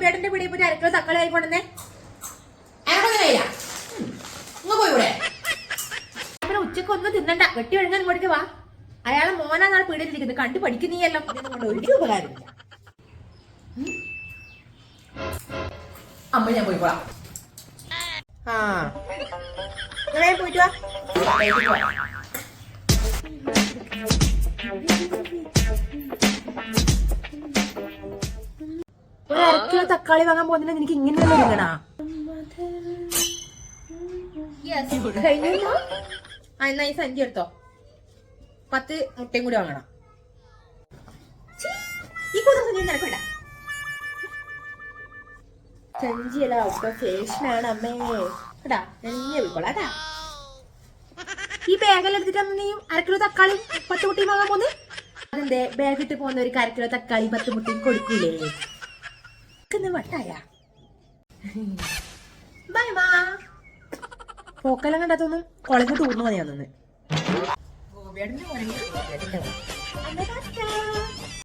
ഗോപിയേട്ടന്റെ പിടിയിൽ പോയി 1 കിലോ തക്കാളി ആയിക്കൊണ്ടെന്നേ. പിന്നെ ഉച്ചക്ക് ഒന്നും തിന്നണ്ട, വെട്ടി ഒഴുങ്ങാൻ ഇങ്ങോട്ടേക്ക് വാ. അയാളെ മോനാ നാളെ പീടിയിലിരിക്കുന്നത്, കണ്ടു പഠിക്കുന്നീയല്ലോ. കൊണ്ട് ഒരു ഉപകാരമില്ല. അമ്മ ഞാൻ പോയിക്കോളാം. ആ പോയിട്ട് വാ. ഒരു 1 കിലോ തക്കാളി വാങ്ങാൻ പോകുന്നതിന് നിനക്ക് ഇങ്ങനെയല്ല ഒരുങ്ങണ. എന്നാ ഈ സഞ്ചി എടുത്തോ. 10 മുട്ടയും കൂടി വാങ്ങണം. ഈ സഞ്ചി നിനക്കണ്ട. സഞ്ചിയല്ല, ഔട്ട് ഓഫ് ഫാഷനാണ് അമ്മേ. കേട്ടാ എന്നെ വിളിക്കോളാട്ടാ. ഈ ബാഗെല്ലാം എടുത്തിട്ടാണ് നീ 1 കിലോ തക്കാളി 10 മുട്ടയും വാങ്ങാൻ പോന്നെ. അതെന്തേ ബാഗ് ഇട്ട് പോകുന്ന ഒരു 1 കിലോ തക്കാളി 10 മുട്ടയും കൊടുക്കൂലേ? വട്ടായ ബൈ മാ. പോക്കെല്ലാം കണ്ടാത്തൊന്നും കോളേജിൽ ടൂറിന് മതിയാന്ന്. ഗോപിയേട്ടന്റെ